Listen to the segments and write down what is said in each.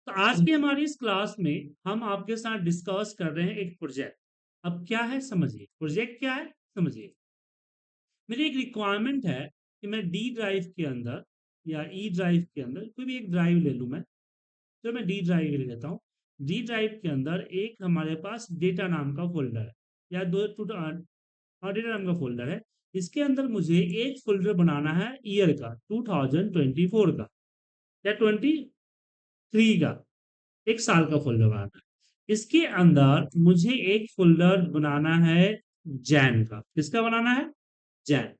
तो आज की हमारी इस क्लास में हम आपके साथ डिस्कस कर रहे हैं एक प्रोजेक्ट। अब क्या है समझिए, प्रोजेक्ट क्या है समझिए। मेरी एक रिक्वायरमेंट है कि मैं डी ड्राइव के अंदर या ई ड्राइव के अंदर कोई भी एक ड्राइव ले लूँ मैं। तो मैं डी ड्राइव ले लेता हूँ। डी ड्राइव के अंदर एक हमारे पास डेटा नाम का फोल्डर है या डेटा नाम का फोल्डर है। इसके अंदर मुझे एक फोल्डर बनाना है ईयर का 2024 का या 23 का, एक साल का फोल्डर बनाना है। इसके अंदर मुझे एक फोल्डर बनाना है जैन का। किसका बनाना है? जैन।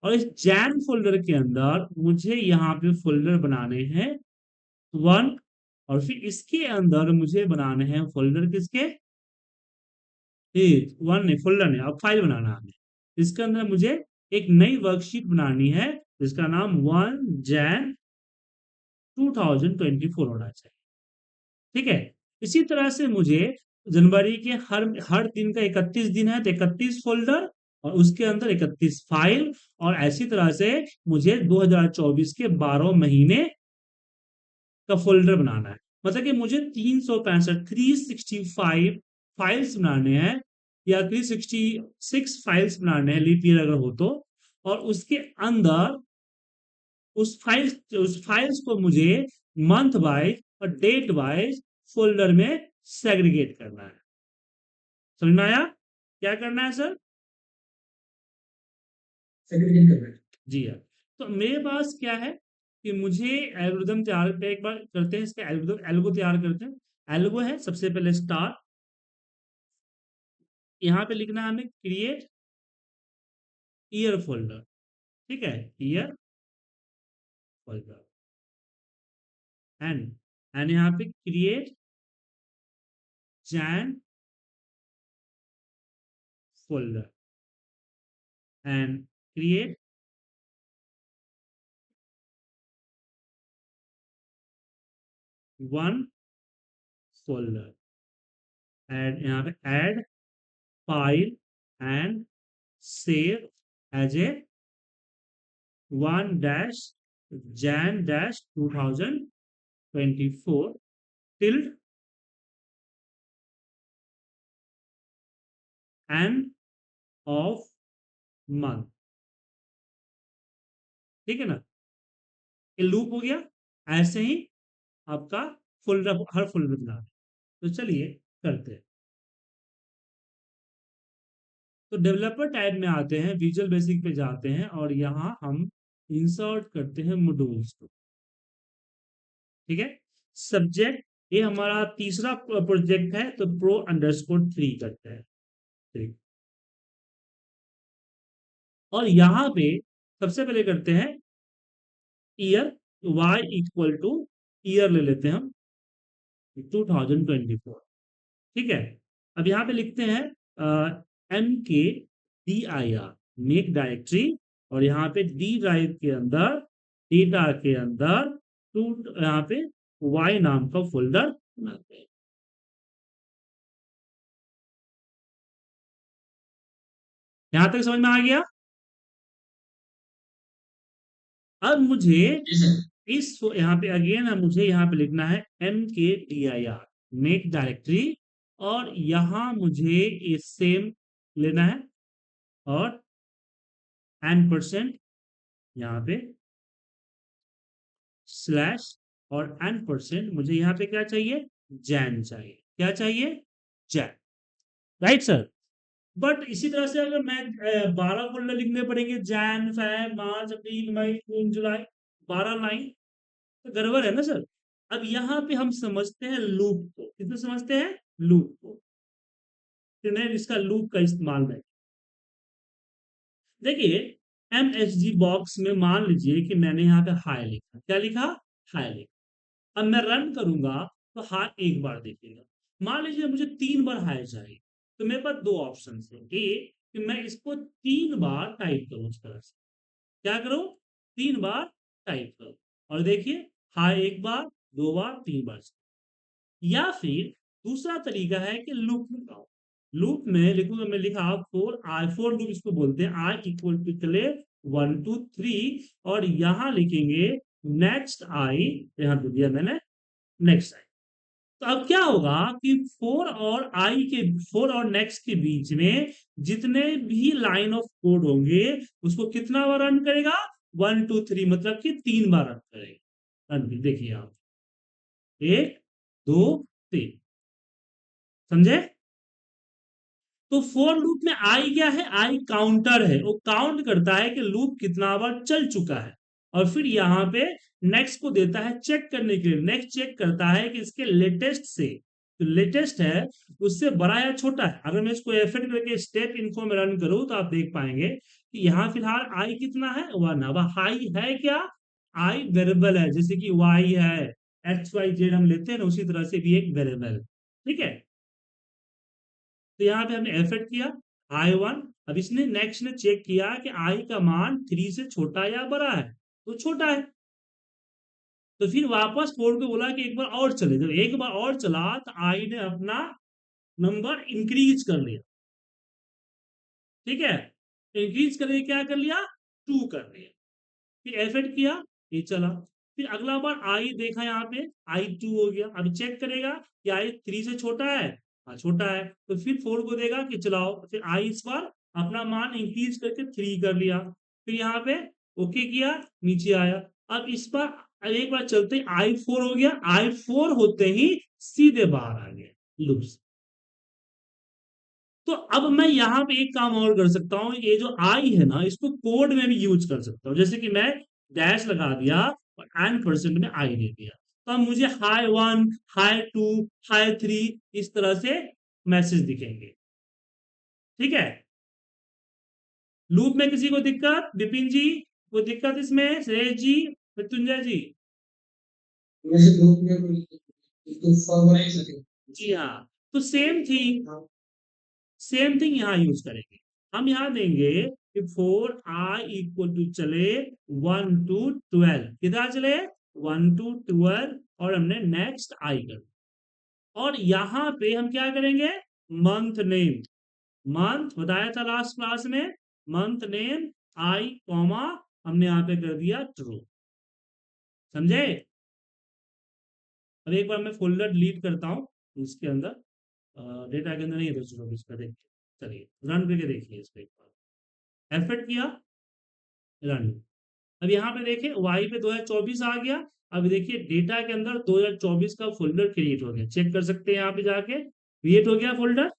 और इस जैन फोल्डर के अंदर मुझे यहाँ पे फोल्डर बनाने हैं वन, और फिर इसके अंदर मुझे बनाने हैं फोल्डर किसके? वन नहीं, फोल्डर नहीं, अब फाइल बनाना है हमें। इसके अंदर मुझे एक नई वर्कशीट बनानी है जिसका नाम 1 जैन 2024 होना चाहिए। ठीक है। इसी तरह से मुझे जनवरी के हर दिन का 31 दिन है तो 31 फोल्डर और उसके अंदर 31 फाइल, और ऐसी तरह से मुझे 2024 के 12 महीने का फोल्डर बनाना है। मतलब कि मुझे 365 फाइल्स बनाने हैं या 366 फाइल्स बनाने हैं लीप ईयर अगर हो तो। और उसके अंदर उस फाइल्स को मुझे मंथ वाइज और डेट वाइज फोल्डर में सेग्रीगेट करना है। समझ में आया? क्या करना है सर? सेग्रीगेट करना है। जी हाँ। तो मेरे पास क्या है कि मुझे एल्गोरिथम तैयार पे एक बार करते हैं, इसका एल्गो तैयार करते हैं। एल्गो है सबसे पहले स्टार, यहाँ पे लिखना है हमें क्रिएट ईयर फोल्डर। ठीक है, ईयर फोल्डर एंड यहाँ पे create Jain folder and create one folder and यहाँ पे add file and save as a 1-Jan-2024 tilde end of month. ठीक है ना, ये लूप हो गया। ऐसे ही आपका फोल्डर, हर फोल्डर बना। तो चलिए करते हैं। तो डेवलपर टैब में आते हैं, विजुअल बेसिक पे जाते हैं और यहां हम इंसर्ट करते हैं मॉड्यूल्स को। ठीक है। सब्जेक्ट, ये हमारा तीसरा प्रोजेक्ट है तो pro_3 करते हैं 3। और यहां पे सबसे पहले करते हैं year, y equal two year ले लेते हैं हम 2024। ठीक है। अब यहाँ पे लिखते हैं MKDIR मेक डायरेक्टरी, और यहाँ पे डी ड्राइव के अंदर डेटा के अंदर टू यहाँ पे y नाम का फोल्डर बनाते हैं। यहां तक समझ में आ गया? अब मुझे इस यहाँ पे अगेन मुझे यहाँ पे लिखना है MKDIR मेक डायरेक्टरी, और यहां मुझे ये सेम लेना है और %, यहाँ पे स्लैश और %, मुझे यहाँ पे क्या चाहिए? जैन चाहिए। क्या चाहिए? जैन। Right sir. बट इसी तरह से अगर मैं 12 फोल्डर लिखने पड़ेंगे, जैन, फैब, मार्च, अप्रैल, मई, जून, जुलाई, 12 लाइन, तो गड़बड़ है ना सर। अब यहाँ पे हम समझते हैं लूप को। किसमें समझते हैं? लूप को। तो मैं इसका लूप का इस्तेमाल में देखिए, MHG बॉक्स में मान लीजिए कि मैंने यहाँ पे हाई लिखा। क्या लिखा? हाई लिखा। अब मैं रन करूंगा तो हाई एक बार देखेगा। मान लीजिए मुझे 3 बार हाई चाहिए, तो मेरे पास दो ऑप्शन है। एक कि मैं इसको 3 बार टाइप करूं इस तरह से। क्या करूं? 3 बार टाइप करूं। और देखिए, हाई एक बार, 2 बार, 3 बार। या फिर दूसरा तरीका है कि लूप लगाओ। लूप में लिखूंगा, मैं लिखा फोर लूप इसको बोलते हैं। आई इक्वल टू चले 1 2 3, और यहां लिखेंगे नेक्स्ट आई, यहां दे दिया मैंने नेक्स्ट आई। तो अब क्या होगा कि 4 और नेक्स्ट के बीच में जितने भी लाइन ऑफ कोड होंगे उसको कितना बार रन करेगा, 1 2 3, मतलब कि 3 बार रन करेगा। रन देखिए आप, 1 2 3, समझे? तो फोर लूप में आई क्या है, आई काउंटर है, वो काउंट करता है कि लूप कितना बार चल चुका है, और फिर यहाँ पे नेक्स्ट को देता है चेक करने के लिए। नेक्स्ट चेक करता है कि इसके लेटेस्ट से, जो लेटेस्ट है उससे बड़ा या छोटा है। अगर मैं इसको एफेक्ट करके स्टेप इनको में रन करूं तो आप देख पाएंगे कि यहाँ फिलहाल आई कितना है, 1। अब हाई है क्या, आई वेरिएबल है, जैसे कि वाई है, एक्स वाई जेड हम लेते हैं ना, उसी तरह से भी एक वेरिएबल, ठीक है। तो यहाँ पे हमने एफेक्ट किया I1। अब इसने नेक्स्ट ने चेक किया कि आई का मान 3 से छोटा या बड़ा है, तो छोटा है। तो फिर वापस 4 को बोला कि एक बार और चले। जब एक बार और चला तो आई ने अपना नंबर इंक्रीज कर लिया, ठीक है। इंक्रीज करके क्या कर लिया, 2 कर लिया। फिर एफेक्ट किया, ये चला। फिर अगला बार आई देखा, यहाँ पे I2 हो गया। अब चेक करेगा कि आई 3 से छोटा है, हाँ छोटा है, तो फिर 4 को देगा कि चलाओ। फिर आई इस बार अपना मान इंक्रीज करके 3 कर लिया। फिर यहाँ पे ओके किया, नीचे आया। अब इस बार एक बार चलते ही I4 हो गया। I4 होते ही सीधे बाहर आ गया लूप से। तो अब मैं यहाँ पे एक काम और कर सकता हूँ, ये जो आई है ना इसको कोड में भी यूज कर सकता हूँ। जैसे कि मैं डैश लगा दिया और N% में आई दे दिया, तो अब मुझे हाई 1, हाई 2, हाई 3 इस तरह से मैसेज दिखेंगे, ठीक है। लूप में किसी को दिक्कत, विपिन जी कोई दिक्कत इसमें, श्रेयस जी, मृत्युंजय जी? वैसे ग्रुप में कोई तो फॉर्म बना ही सके। जी हाँ, तो सेम थिंग यहाँ यूज करेंगे। हम यहाँ देंगे कि 4i = चले 1 to 12, कितना चले, 1 to 12, और हमने नेक्स्ट आई कर। और यहाँ पे हम क्या करेंगे, मंथ नेम, मंथ बताया था लास्ट क्लास में, मंथ नेम आई कॉमा हमने यहाँ पे कर दिया ट्रू, समझे? अब एक बार मैं फोल्डर डिलीट करता हूँ इसके अंदर, डेटा के अंदर नहीं है, तो चलो इस पर देखिए, चलिए रन करके देखिए इस पर एक बार। एफर्ट किया, रन। अब यहाँ पे देखिए वाई पे 2024 आ गया। अब देखिए डेटा के अंदर 2024 का फोल्डर क्रिएट हो गया, चेक कर सकते हैं यहाँ पे जाके, क्रिएट हो गया फोल्डर।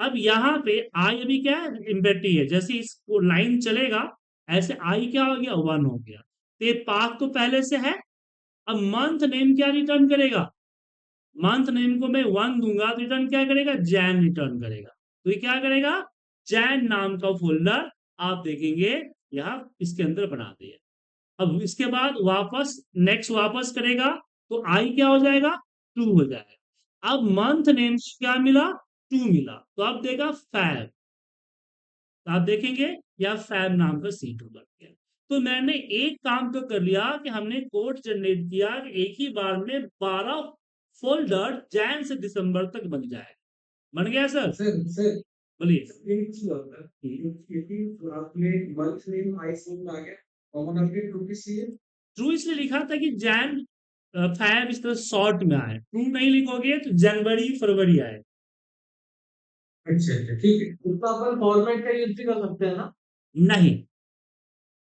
अब यहाँ पे आई अभी क्या है, इम्पेटी है, जैसे इस लाइन चलेगा ऐसे आई क्या हो गया, 1 हो गया। तो ये पाथ तो पहले से है। अब मंथ नेम क्या रिटर्न करेगा, मंथ नेम को मैं 1 दूंगा तो रिटर्न क्या करेगा, जैन रिटर्न करेगा। तो ये क्या करेगा, जैन नाम का फोल्डर आप देखेंगे यहाँ इसके अंदर बना दिया। अब इसके बाद वापस नेक्स्ट वापस करेगा तो आई क्या हो जाएगा, 2 हो जाएगा। अब मंथ नेम क्या मिला, 2 मिला, तो अब देगा फैब। तो आप देखेंगे या फैब नाम का सीट बन गया। तो मैंने एक काम तो कर लिया कि हमने कोड जनरेट किया कि एक ही बार में 12 फोल्डर जैन से दिसंबर तक बन जाए। बन गया सर? सर बोलिए। एक चीज होता है क्योंकि आपने मंथ नेम आईफोन आ गया, कॉमन आपके टू की सी है। ट्रू इसलिए लिखा था कि जैन फैब इस तरह शॉर्ट में आए, ट्रू नहीं लिखोगे तो जनवरी फरवरी आए। अच्छा अच्छा ठीक है, उसका अपन फॉर्मेट का यूज भी कर सकते हैं ना। नहीं,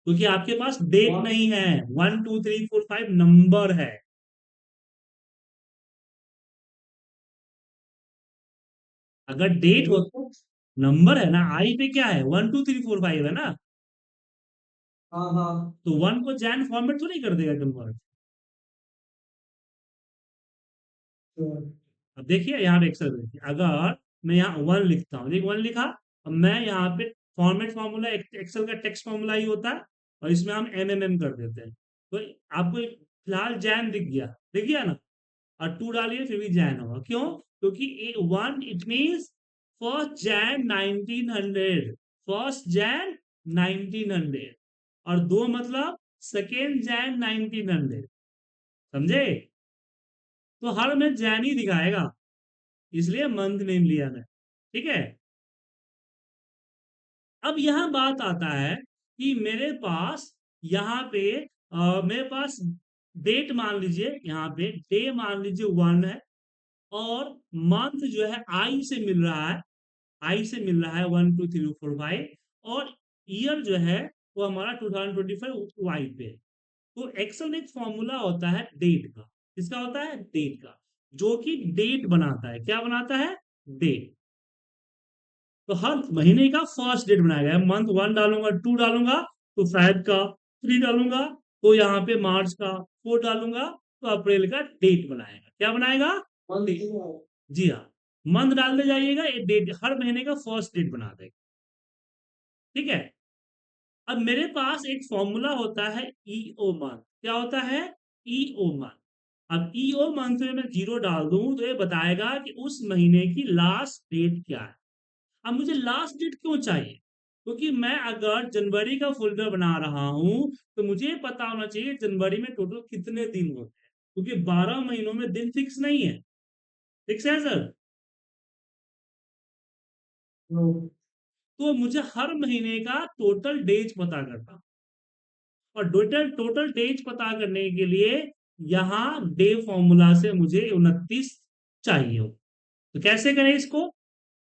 क्योंकि आपके पास डेट और नहीं है, 1 2 3 4 5 नंबर है। अगर डेट हो, नंबर है ना, आई पे क्या है, 1 2 3 4 5 है ना, हाँ हाँ तो 1 को जैन फॉर्मेट तो नहीं कर देगा कन्वर्ट। तो अब देखिए यहाँ पे एक्सेल देखिए, अगर मैं यहाँ 1 लिखता हूँ, देखिए 1 लिखा, अब मैं यहाँ पे फॉर्मेट फार्मूला, एक्सेल का टेक्स्ट फार्मूला ही होता है, और इसमें हम एमएमएम कर देते हैं। तो आपको फिलहाल जैन दिख गया ना, और 2 डालिए फिर भी जैन होगा, क्यों, क्योंकि 1 इट मीन्स फर्स्ट जैन 1900, और 2 मतलब सेकेंड जैन 1900, समझे? तो हर में जैन ही दिखाएगा, इसलिए मंथ नेम लिया मैं, ठीक है। अब यहां बात आता है कि मेरे पास यहाँ पे मेरे पास डेट मान लीजिए, यहाँ पे डे मान लीजिए 1 है, और मंथ जो है आई से मिल रहा है, आई से मिल रहा है 1 2 3 4 5, और ईयर जो है वो हमारा 2025 वाई पे है। तो एक्सेल में एक फॉर्मूला होता है डेट का। किसका होता है? डेट का, जो कि डेट बनाता है। क्या बनाता है? डेट। तो हर महीने का फर्स्ट डेट बनाया गया है। मंथ 1 डालूंगा, 2 डालूंगा तो 5 का, 3 डालूंगा तो यहाँ पे मार्च का, 4 डालूंगा तो अप्रैल का डेट बनाएगा। क्या बनाएगा? डेट। जी हाँ, मंथ डालते जाइएगा, ये डेट हर महीने का फर्स्ट डेट बना देगा। ठीक है। अब मेरे पास एक फॉर्मूला होता है ईओ मंथ। क्या होता है? EO month. अब ईओ मंथ में मैं 0 डाल दूं तो ये बताएगा कि उस महीने की लास्ट डेट क्या है। अब मुझे लास्ट डेट क्यों चाहिए? क्योंकि मैं अगर जनवरी का फोल्डर बना रहा हूं तो मुझे पता होना चाहिए जनवरी में टोटल कितने दिन होते हैं, क्योंकि 12 महीनों में दिन फिक्स नहीं है। फिक्स है सर? तो मुझे हर महीने का टोटल डेज पता करना, और टोटल टोटल डेज पता करने के लिए यहां डे फॉर्मूला से मुझे 29 चाहिए हो। तो कैसे करें इसको?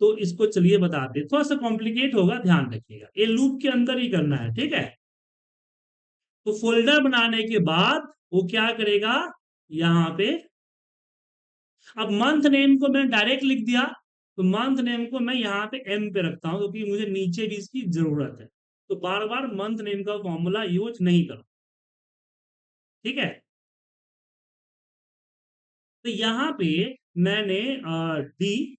तो इसको चलिए बताते हैं। थोड़ा सा कॉम्प्लिकेट होगा, ध्यान रखिएगा, ये लूप के अंदर ही करना है। ठीक है। तो फोल्डर बनाने के बाद वो क्या करेगा, यहां पे अब मंथ नेम को मैंने डायरेक्ट लिख दिया, तो मंथ नेम को मैं यहाँ पे एम पे रखता हूं क्योंकि मुझे नीचे भी इसकी जरूरत है। तो बार बार मंथ नेम का फॉर्मूला यूज नहीं करो। ठीक है। तो यहाँ पे मैंने डी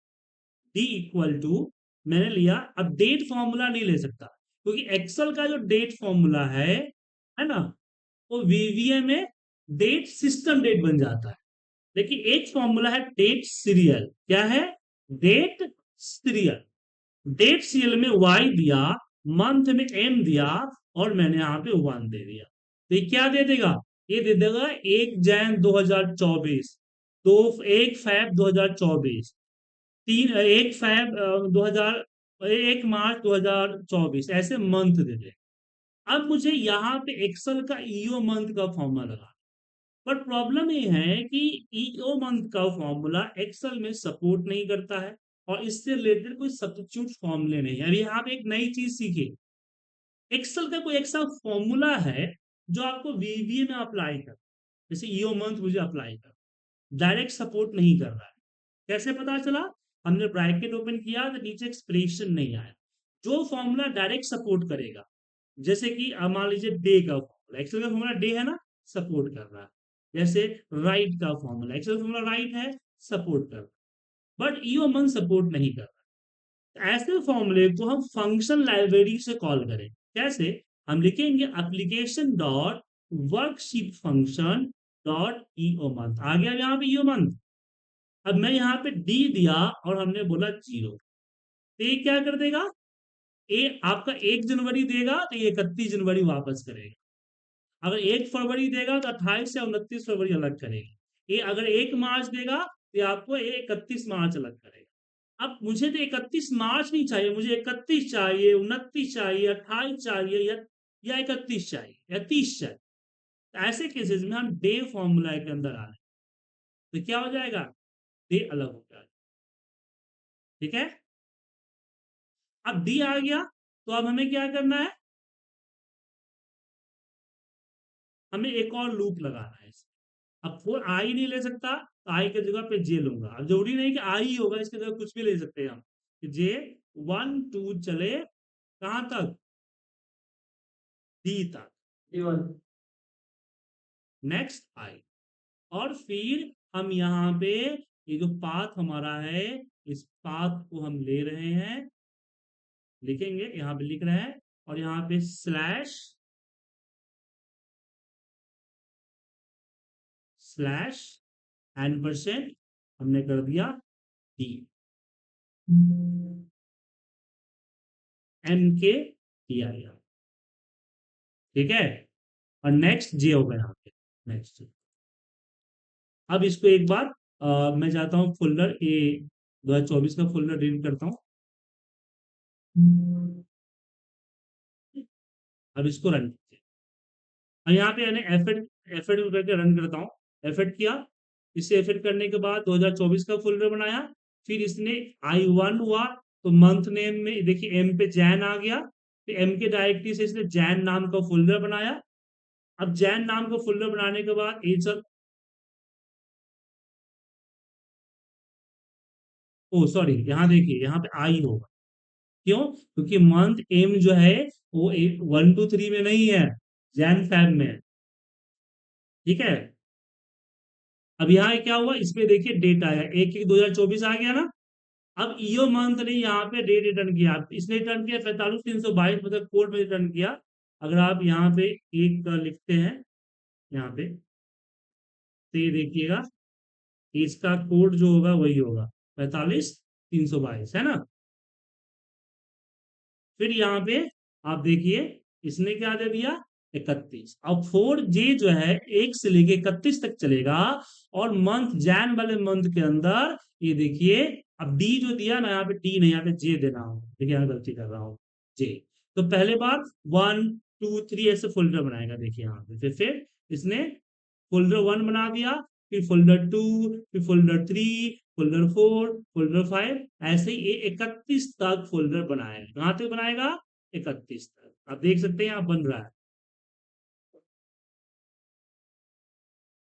डी इक्वल टू मैंने लिया। अब डेट फॉर्मूला नहीं ले सकता क्योंकि एक्सेल का जो डेट फॉर्मूला है ना, वो वीवीए में डेट सिस्टम डेट बन जाता है। लेकिन एक फॉर्मूला है डेट सीरियल। क्या है? Date serial. डेट सीरियल में वाई दिया, मंथ में एम दिया, और मैंने यहां पे 1 दे दिया। तो ये क्या दे देगा? ये दे देगा 1 जैन 2024, 1 फैब 2024, 1 मार्च 2024, ऐसे मंथ दे दे। अब मुझे यहाँ पे एक्सेल का ईओ मंथ का फॉर्मूला लगा, बट प्रॉब्लम ये है कि ईओ मंथ का फॉर्मूला एक्सेल में सपोर्ट नहीं करता है, और इससे रिलेटेड कोई सब्स्टिट्यूट फॉर्मूले नहीं है। अभी यहाँ पे एक नई चीज सीखी, एक्सेल का कोई ऐसा फॉर्मूला है जो आपको वीवीए में अप्लाई कर, जैसे ईओ मंथ मुझे अप्लाई कर, डायरेक्ट सपोर्ट नहीं कर रहा है। कैसे पता चला? हमने ब्रैकेट ओपन किया तो नीचे एक्सप्रेशन नहीं आया। जो फॉर्मूला डायरेक्ट सपोर्ट करेगा, जैसे कि मान लीजिए डे का फॉर्मूला, एक्सेल का फॉर्मूला डे है ना, सपोर्ट कर रहा है। जैसे राइट का फॉर्मूला, एक्सेल फॉर्मूला राइट है, सपोर्ट कर रहा है, बट ईओ मंथ सपोर्ट नहीं कर रहा। ऐसे फॉर्मूले को हम फंक्शन लाइब्रेरी से कॉल करें। कैसे? हम लिखेंगे application dot worksheet function dot EO month. आ गया यहाँ पे ईओ मंथ। अब मैं यहाँ पे डी दिया और हमने बोला 0, तो ये क्या कर देगा? ये आपका 1 जनवरी देगा तो ये 31 जनवरी वापस करेगा। अगर 1 फरवरी देगा तो 28 या 29 फरवरी अलग करेगा। ये अगर 1 मार्च देगा तो आपको ये 31 मार्च अलग करेगा। अब मुझे तो 31 मार्च नहीं चाहिए, मुझे 31 चाहिए, 29 चाहिए, 28 चाहिए, या 31 चाहिए, या 30 चाहिए। तो ऐसे केसेस में हम डे फॉर्मूला के अंदर आ रहे हैं, तो क्या हो जाएगा? डे अलग हो जाएगा। ठीक है। अब डी आ गया, तो अब हमें क्या करना है? हमें एक और लूप लगाना है। अब फोर आई नहीं ले सकता तो आई की जगह पे जे लूंगा। अब जरूरी नहीं कि आई ही होगा, इसकी जगह कुछ भी ले सकते हैं हम। जे 1 2 चले कहां तक? डी तक। Next I. और फिर हम यहाँ पे ये जो पाथ हमारा है, इस पाथ को हम ले रहे हैं, लिखेंगे यहाँ पे लिख रहे हैं, और यहाँ पे स्लैश एन% हमने कर दिया डी, एम के डी आएगा। ठीक है। और नेक्स्ट जे होगा यहाँ पे। नेक्स्ट। अब इसको एक बार मैं चाहता हूँ फोल्डर ए 2024 का फोल्डर डिलीट करता हूँ। अब इसको रन कीजिए। और यहाँ पे मैंने F8 करके रन करता हूँ। F8 किया, इसे F8 करने के बाद 2024 का फोल्डर बनाया। फिर इसने I1 हुआ तो मंथ नेम में देखिए M पे जैन आ गया, तो M के डायरेक्टरी से इसने जैन नाम का फोल्डर बनाया। अब जैन नाम का फोल्डर बनाने के बाद ये सब, ओ सॉरी, यहाँ देखिए यहाँ पे आई होगा। क्यों? क्योंकि मंथ एम जो है वो 1 2 3 में नहीं है, जैन फैब में है। ठीक है। अब यहाँ क्या हुआ, इसमें देखिए डेट आया 1/1/2024 आ गया ना। अब ईओ मंथ ने यहाँ पे डेट रिटर्न किया, इसने रिटर्न किया 45,322, मतलब कोड में रिटर्न किया। अगर आप यहाँ पे एक का लिखते हैं यहाँ पे, तो ये देखिएगा इसका कोड जो होगा वही होगा 45,322, है ना। फिर यहाँ पे आप देखिए इसने क्या दे दिया, 31। अब 4J जो है 1 से लेके 31 तक चलेगा, और मंथ जैन वाले मंथ के अंदर ये देखिए, अब डी जो दिया ना, यहाँ पे डी नहीं, यहाँ पे जे देना हो, देखिए यहाँ गलती कर रहा हूँ, जे। तो पहले बार 1 2 3 ऐसे फोल्डर बनाएगा, देखिए यहाँ पे फिर इसने फोल्डर 1 बना दिया, फिर फोल्डर 2, फिर फोल्डर 3, फोल्डर 4, फोल्डर 5, ऐसे ही ये 31 तक फोल्डर बनाएगा। कहाँ तक बनाएगा? 31 तक। आप देख सकते हैं यहाँ बन रहा है,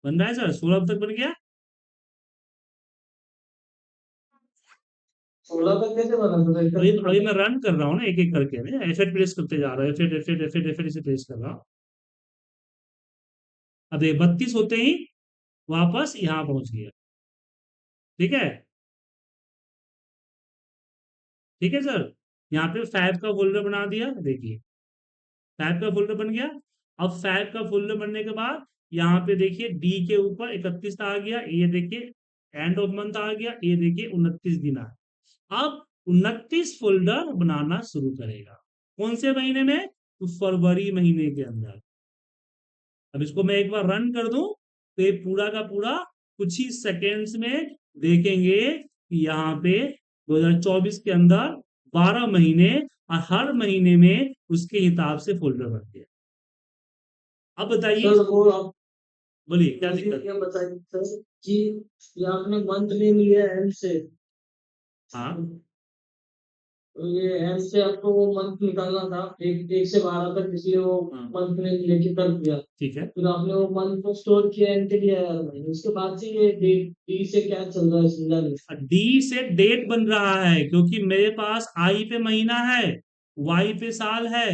बन रहा है सर, 16 तक बन गया। 16 तक कैसे बना था? अभी अभी मैं रन कर रहा हूँ ना, एक एक करके मैं F8 प्रेस करते जा रहा हूँ, F8 F8 F8 F8 इसे प्रेस कर रहा हूँ। अब ये 32 होते ही वापस यहाँ पहुंच गया। ठीक है, ठीक है सर। यहाँ पे फैब का फोल्डर बना दिया, देखिए फैब का फोल्डर बन गया। अब फैब का फोल्डर बनने के बाद यहाँ पे देखिए डी के ऊपर 31 आ गया, ये देखिए एंड ऑफ मंथ आ गया, ये देखिए 29 दिन आ। अब 29 फोल्डर बनाना शुरू करेगा, कौन से महीने में? तो फरवरी महीने के अंदर। अब इसको मैं एक बार रन कर दूं तो ये पूरा का पूरा कुछ ही सेकेंड्स में देखेंगे कि यहाँ पे 2024 के अंदर 12 महीने, और हर महीने में उसके हिसाब से फोल्डर बन गया। अब बताइए, सर वो आप बोलिए क्या मुझे दिक्कत? ये बताइए सर कि ये आपने मंथ नेम लिया एम से, हाँ तो ये एम से आपको वो मंथ निकालना था, एक से 12 तक, इसलिए वो हाँ, मंथ नेम लेके कर दिया। ठीक है। फिर आपने वो मंथ को स्टोर किया एंटर किया यार भाई, उसके बाद से ये डेट डी से क्या चल रहा है समझा नहीं। डी से डेट बन रहा है क्योंकि मेरे पास आई पे महीना है, वाई पे साल है,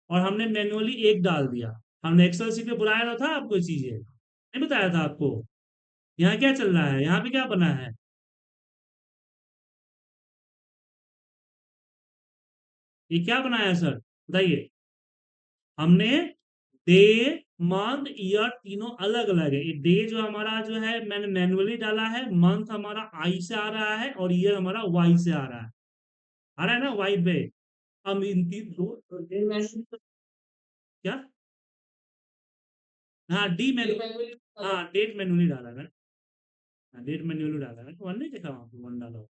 और हमने मैन्युअली एक डाल दिया। हमने एक्सेल सीट पे बुलाया था आपको ये चीजें, नहीं बताया था आपको? यहाँ क्या चल रहा है, यहाँ पे क्या बना है? ये क्या बनाया सर, बताइए। हमने डे, मंथ, ईयर तीनों अलग अलग है। ये डे जो हमारा जो है मैंने मैन्युअली डाला है, मंथ हमारा आई से आ रहा है, और ईयर हमारा वाई से आ रहा है। आ रहा है ना वाई पे। हम इन तीन दो, तो डे मैन्युअली, क्या? हाँ डी डे मैन्यू, मैन्युअली हाँ डेट मैन्युअली डाला है मैंने। हाँ, डेट मैन्युअली डाला है मैंने, वन नहीं देखा वहाँ पे, वन डाला हो,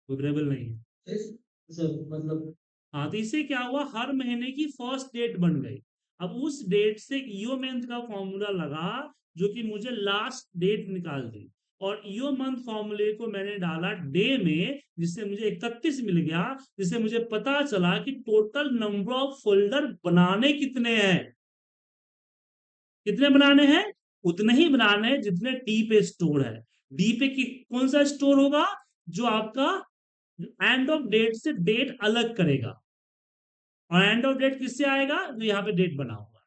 प्रोग्रेबल नहीं है। सर मतलब हाँ, तो इससे क्या हुआ, हर महीने की फर्स्ट डेट बन गई। अब उस डेट से ईओ मंथ का फॉर्मूला लगा, जो कि मुझे लास्ट डेट निकाल दी, और ईओ मंथ फॉर्मूले को मैंने डाला डे में, जिससे मुझे 31 मिल गया, जिससे मुझे पता चला कि टोटल नंबर ऑफ फोल्डर बनाने कितने हैं। कितने बनाने हैं? उतने ही बनाने हैं जितने डी पे स्टोर है। डी पे कौन सा स्टोर होगा? जो आपका एंड ऑफ डेट से डेट अलग करेगा, और एंड ऑफ डेट किससे आएगा? जो यहाँ पे डेट बना हुआ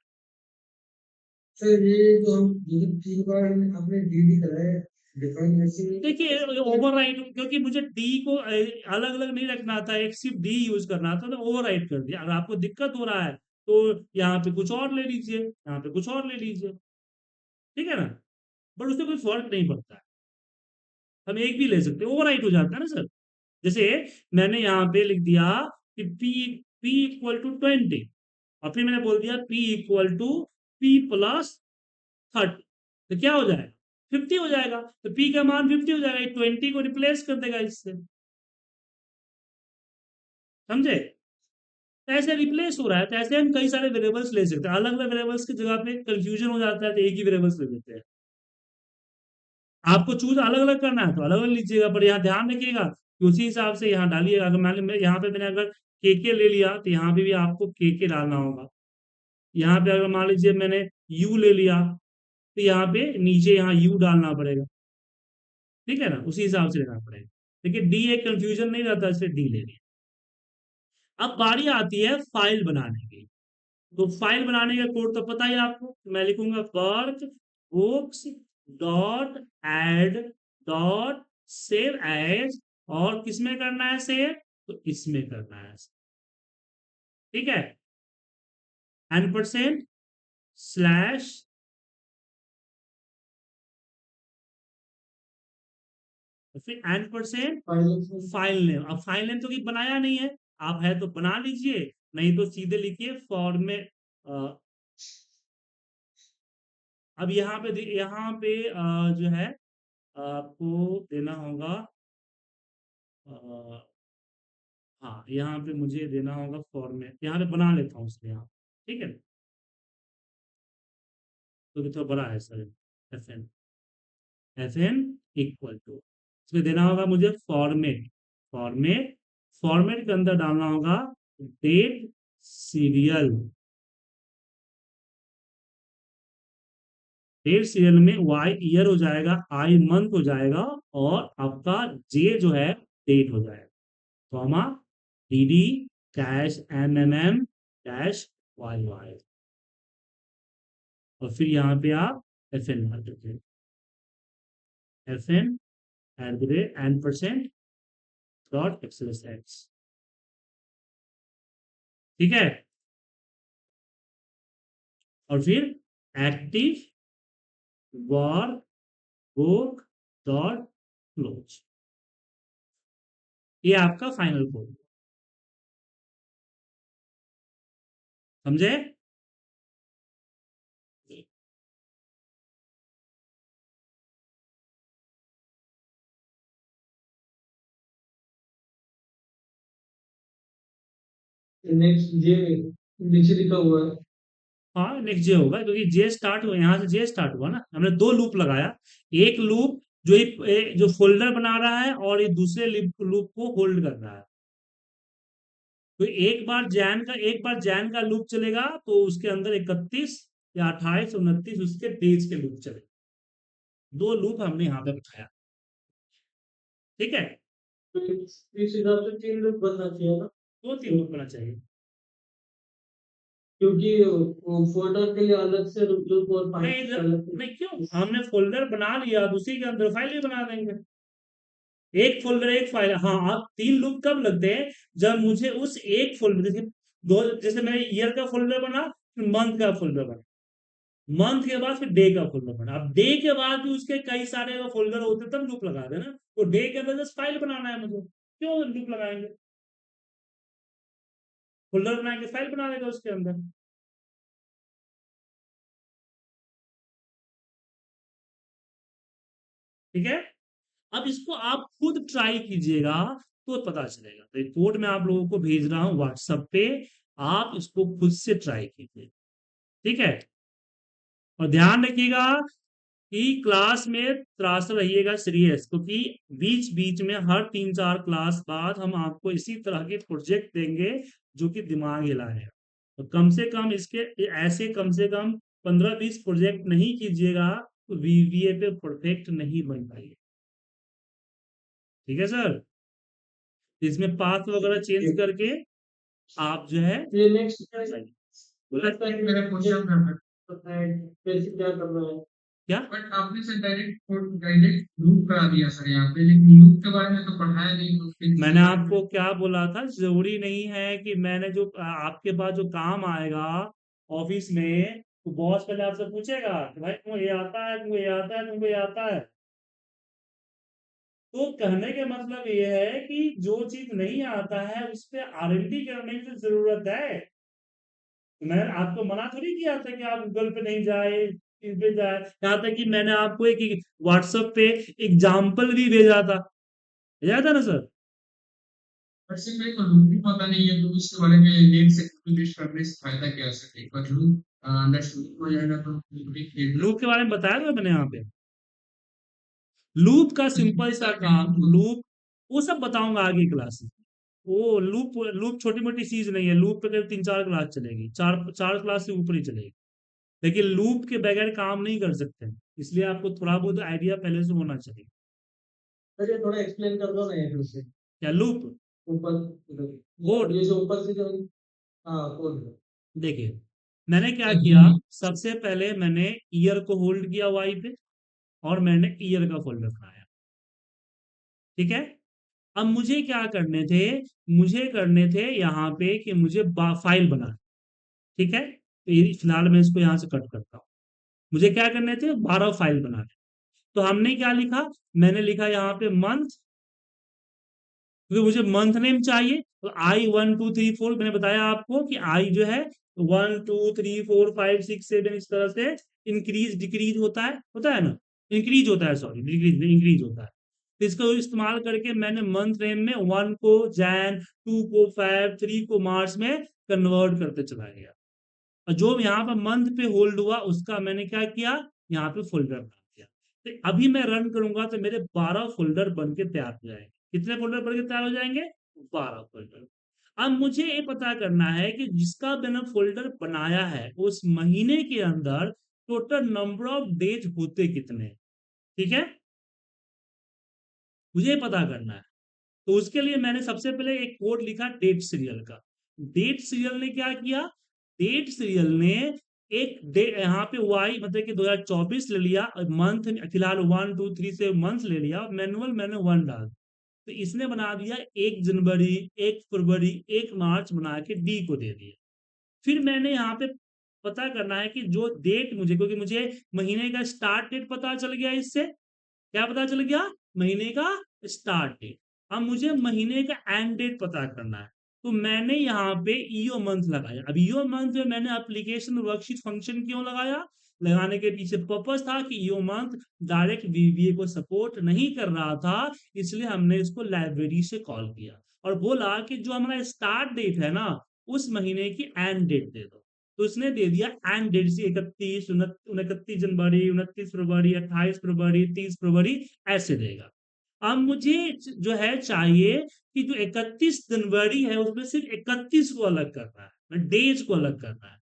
सर ये जो हम दो तीन बार आपने डी डी कराया डिफाइन ऐसे है। देखिए ओवरराइड, क्योंकि मुझे डी को अलग अलग नहीं रखना था, एक सिर्फ डी यूज करना था, तो ओवरराइड कर दिया। अगर आपको दिक्कत हो रहा है तो यहाँ पे कुछ और ले लीजिए, यहाँ पे कुछ और ले लीजिए, ठीक है ना। बट उससे कोई फर्क नहीं पड़ता है, हम एक भी ले सकते हैं, ओवरराइड हो जाता है ना सर। जैसे मैंने यहाँ पे लिख दिया कि P P इक्वल टू 20, और फिर मैंने बोल दिया P इक्वल टू P+30, तो क्या हो जाएगा? 50 हो जाएगा। तो P का मान 50 हो जाएगा, 20 को रिप्लेस कर देगा इससे, समझे? तो ऐसे रिप्लेस हो रहा है, तो ऐसे हम कई सारे वेरिएबल्स ले सकते हैं, अलग अलग वेरिएबल्स की जगह पे कंफ्यूजन हो जाता है तो एक ही वेरिएबल्स ले लेते हैं। आपको चूज अलग अलग करना है तो अलग अलग लीजिएगा, पर यहाँ ध्यान रखिएगा कि उसी हिसाब से यहाँ डालिएगा। अगर मान लीजिए यहाँ पे मैंने अगर के ले लिया तो यहाँ पे भी आपको के डालना होगा। यहाँ पे अगर मान लीजिए मैंने यू ले लिया तो यहाँ पे नीचे यहाँ यू डालना पड़ेगा, ठीक है ना, उसी हिसाब से लेना पड़ेगा। देखिए डी एक कंफ्यूजन नहीं रहता, इसलिए डी ले लिया। अब बारी आती है फाइल बनाने की। तो फाइल बनाने का कोड तो पता ही है आपको, मैं लिखूंगा workbooks dot add dot save as, और किसमें करना है सेव, तो इसमें करना है, ठीक है, %, स्लैश, फिर %, फाइल नेम। अब फाइल नेम तो कि बनाया नहीं है, आप है तो बना लीजिए, नहीं तो सीधे लिखिए फॉर्मेट। अब यहाँ पे जो है आपको देना होगा, अ, हाँ यहाँ पे मुझे देना होगा फॉर्मेट, यहाँ पे बना लेता हूँ उसके यहाँ, ठीक है, तो भी थोड़ा बड़ा है sir, F N equal to, इसमें देना होगा मुझे फॉर्मेट, फॉर्मेट फॉर्मेट के अंदर डालना होगा डेट सीरियल, डेट सीरियल में वाई ईयर हो जाएगा, आई मंथ हो जाएगा, और आपका जे जो है डेट हो जाएगा, comma D D dash M M M dash Y Y, और फिर यहाँ पे आप एफ एन डाल देते हैं, F N at the rate %, dot X, ठीक है, और फिर active workbook dot close, ये आपका फाइनल कोड, समझे। नेक्स्ट ये नीचे लिखा हुआ है। हाँ नेक्स्ट जे होगा, क्योंकि जे स्टार्ट हुआ, यहाँ से जे स्टार्ट हुआ ना, हमने दो लूप लगाया, एक लूप जो जो फोल्डर बना रहा है, और ये दूसरे लूप को होल्ड कर रहा है। तो एक बार जैन का लूप चलेगा तो उसके अंदर 31 या 28 29 उसके डेज के लूप चले, दो लूप हमने यहाँ पे बताया, ठीक है, तो इस हिसाब से 3 लूप बनना चाहिए ना, दो तीन लूप होना चाहिए, क्योंकि फोल्डर के लिए अलग से लूप और फाइल नहीं के अलग से। नहीं, क्यों, हमने फोल्डर बना लिया, उसी के अंदर फाइल भी बना देंगे, एक फोल्डर एक फाइल। हाँ, आप तीन लूप कब लगते हैं, जब मुझे उस एक फोल्डर, जैसे दो, जैसे मेरे ईयर का फोल्डर बना, फिर मंथ का फोल्डर बना, मंथ के बाद फिर डे का फोल्डर बना, अब डे के बाद भी उसके कई सारे फोल्डर होते तब लूप लगा देना, तो डे के अंदर जस्ट फाइल बनाना है मुझे, क्यों लूप लगाएंगे, फोल्डर बना के फाइल बना देगा उसके अंदर, ठीक है। अब इसको आप खुद ट्राई कीजिएगा तो पता चलेगा, तो कोड मैं आप लोगों को भेज रहा हूं व्हाट्सएप पे, आप इसको खुद से ट्राई कीजिए, ठीक है, और ध्यान रखिएगा कि क्लास में त्रास रहिएगा सीरियस, क्योंकि बीच बीच में हर 3-4 क्लास बाद हम आपको इसी तरह के प्रोजेक्ट देंगे जो कि दिमाग हिलाएगा, तो कम से कम इसके ऐसे कम से कम 15-20 प्रोजेक्ट नहीं कीजिएगा तो वीवीए पे परफेक्ट नहीं बन पाएंगे, ठीक है सर, इसमें पाथ वगैरह चेंज करके आप जो है, ये नेक्स्ट बोला मेरा क्वेश्चन है, कैसे क्या करना है। क्या, बट आपने सर डायरेक्ट लूप करा दिया सर यहाँ पे, लेकिन लूप के बारे में तो पढ़ाया नहीं, तो उसके मैंने लिए आपको क्या बोला था, जरूरी नहीं है कि मैंने जो आपके पास जो काम आएगा ऑफिस में, तो बॉस पहले आपसे पूछेगा कि भाई तुमको ये आता है, तुमको ये आता है, तुमको ये आता है, तो कहने का मतलब ये है कि जो चीज नहीं आता है उस पर R&D करने की जरूरत है, तो मैंने आपको मना थोड़ी किया था कि आप गूगल पे नहीं जाए, इस पे जाए, यहाँ तक कि मैंने आपको एक व्हाट्सएप पे एग्जाम्पल भी भेजा था ना सर, वैसे मेरे को लूप भी पता नहीं है, तो उसके बारे में नेम से एक्सप्लेनेशन करने से फायदा क्या है सर? एक बार लूप अंडरस्टूड हो जाएगा तो भी खेलना। लूप के बारे में बताया था मैंने यहाँ पे। लूप का सिंपल सा काम, लूप वो सब बताऊंगा आगे क्लास में। वो लूप लूप छोटी मोटी चीज नहीं है। लूप पे करीब 3-4 क्लास चलेगी, चार चार क्लास से ऊपर ही चलेगी। लेकिन लूप के बगैर काम नहीं कर सकते, इसलिए आपको थोड़ा बहुत आइडिया पहले से होना चाहिए। सर ये थोड़ा एक्सप्लेन कर दो ना एक से। क्या लूप? ऊपर कोड। ये जो ऊपर से जो, हाँ कोड। देखिए, मैंने क्या किया, सबसे पहले मैंने ईयर को होल्ड किया वाई पे, और मैंने ईयर का फोल्डर बनाया। ठीक है। अब मुझे क्या करने थे, मुझे करने थे यहाँ पे कि मुझे फाइल बनाना। ठीक है, तो ये फिलहाल मैं इसको यहाँ से कट करता हूँ। मुझे क्या करने थे, 12 फाइल बनाने। तो हमने क्या लिखा, मैंने लिखा यहाँ पे मंथ, क्योंकि मुझे मंथ नेम चाहिए। तो आई 1 2 3 4, मैंने बताया आपको कि आई जो है 1 2 3 4 5 6 7 इस तरह से इंक्रीज डिक्रीज होता है ना, इंक्रीज होता है, सॉरी डिक्रीज इंक्रीज होता है। तो इसको इस्तेमाल करके मैंने मंथ नेम में 1 को जैन, 2 को फेब, 3 को मार्च में कन्वर्ट करते चला गया। और जो यहाँ पर मंथ पे होल्ड हुआ उसका मैंने क्या किया, यहाँ पे फोल्डर बना दिया। तो अभी मैं रन करूंगा तो मेरे 12 फोल्डर बन के तैयार हो जाएंगे। कितने फोल्डर बन के तैयार हो जाएंगे? 12 फोल्डर। अब मुझे ये पता करना है कि जिसका मैंने फोल्डर बनाया है उस महीने के अंदर टोटल नंबर ऑफ डेज होते कितने हैं। ठीक है, मुझे पता करना है। तो उसके लिए मैंने सबसे पहले एक कोड लिखा डेट सीरियल का। डेट सीरियल ने क्या किया, डेट सीरियल ने एक डे यहाँ पे वाई मतलब कि 2024 ले लिया, मंथ फिलहाल 1 2 3 से मंथ ले लिया, मैनुअल मैंने 1 डाल। तो इसने बना दिया 1 जनवरी, 1 फरवरी, 1 मार्च बना के डी को दे दिया। फिर मैंने यहाँ पे पता करना है कि जो डेट मुझे, क्योंकि मुझे महीने का स्टार्ट डेट पता चल गया इससे। क्या पता चल गया? महीने का स्टार्ट डेट। अब मुझे महीने का एंड डेट पता करना है। तो मैंने यहाँ पे ईओ मंथ लगाया। अब ईओ मंथ में मैंने एप्लीकेशन वर्कशीट फंक्शन क्यों लगाया, लगाने के पीछे पर्पस था कि ईओ मंथ डायरेक्ट वीबीए को सपोर्ट नहीं कर रहा था, इसलिए हमने इसको लाइब्रेरी से कॉल किया और बोला कि जो हमारा स्टार्ट डेट है ना, उस महीने की एंड डेट दे दो। तो उसने दे दिया एंड डेट से 31, 29 जनवरी, 29 फरवरी, 28 फरवरी, 30 फरवरी, ऐसे देगा। अब मुझे जो है चाहिए कि जो 31 जनवरी है उसमें सिर्फ 31 को अलग करना है, डेज को अलग करना है।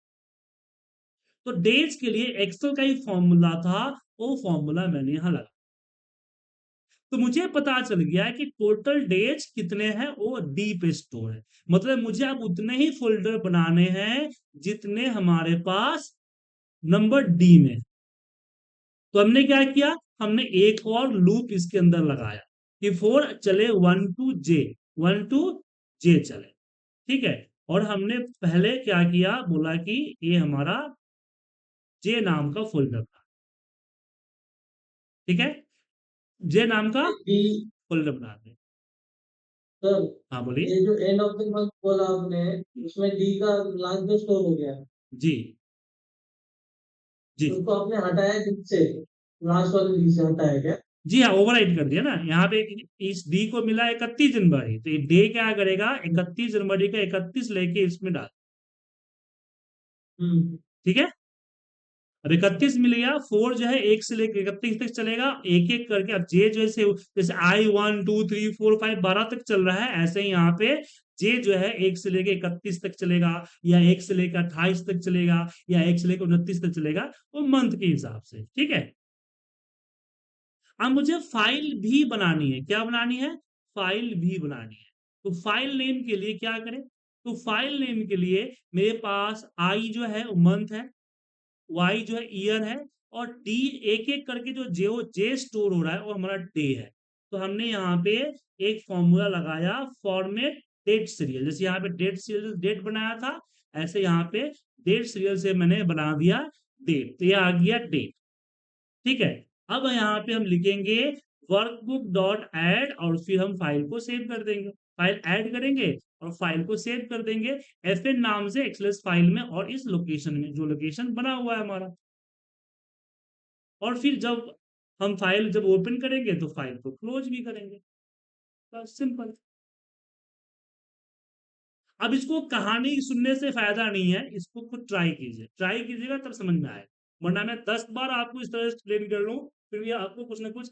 तो डेज के लिए एक्सेल का ही फॉर्मूला था, वो फॉर्मूला मैंने यहां लगा। तो मुझे पता चल गया कि टोटल डेज कितने हैं वो डी पे स्टोर है। मतलब मुझे अब उतने ही फोल्डर बनाने हैं जितने हमारे पास नंबर डी में। तो हमने क्या किया, हमने एक और लूप इसके अंदर लगाया कि 4 चले 1 to J, 1 to J चले। ठीक है, और हमने पहले क्या किया, बोला कि ये हमारा जे नाम का फोल्डर था। ठीक है, जे नाम का डी। फोल्डर बना दे। सर हाँ बोलिए। ये जो एंड ऑफ द मंथ बोला आपने, उसमें डी का लास्ट जो स्टोर हो गया, जी जी उसको आपने हटाया किससे? लास्ट वाले डी से हटाया क्या? जी हाँ, ओवरराइट कर दिया ना। यहाँ पे इस डी को मिला 31 जनवरी, तो ये डे क्या करेगा, 31 जनवरी का 31 लेके इसमें डाल। हम्म। ठीक है, अब 31 मिल गया, 4 जो है 1 से लेकर 31 तक चलेगा, एक एक करके। अब जे जैसे जैसे आई 1 2 3 4 5 12 तक चल रहा है, ऐसे ही यहाँ पे जे जो है 1 से लेकर 31 तक चलेगा, या 1 से लेकर 28 तक चलेगा, या 1 से लेकर 29 तक चलेगा, वो मंथ के हिसाब से। ठीक है, अब मुझे फाइल भी बनानी है। क्या बनानी है? फाइल भी बनानी है। तो फाइल नेम के लिए क्या करें, तो फाइल नेम के लिए मेरे पास आई जो है वो मंथ है, वाई जो है ईयर है, और डी एक एक करके जो जे स्टोर हो रहा है वो हमारा डे है। तो हमने यहाँ पे एक फॉर्मूला लगाया, फॉर्मेट डेट सीरियल। जैसे यहाँ पे डेट सीरियल डेट बनाया था, ऐसे यहाँ पे डेट सीरियल से मैंने बना दिया डेट। तो ये आ गया डेट। ठीक है, अब यहाँ पे हम लिखेंगे वर्कबुक डॉट ऐड, और फिर हम फाइल को सेव कर देंगे। फाइल ऐड करेंगे और फाइल को सेव कर देंगे एफ एन नाम से एक्सएलएस फाइल में, और इस लोकेशन में जो लोकेशन बना हुआ है हमारा। और फिर जब हम फाइल जब ओपन करेंगे तो फाइल को क्लोज भी करेंगे। बस सिंपल। अब इसको कहानी सुनने से फ़ायदा नहीं है, इसको खुद ट्राई कीजिए। ट्राई कीजिएगा तब समझ में आएगा, वरना मैं 10 बार आपको इस तरह एक्सप्लेन कर लूँ, फिर भी आपको कुछ ना कुछ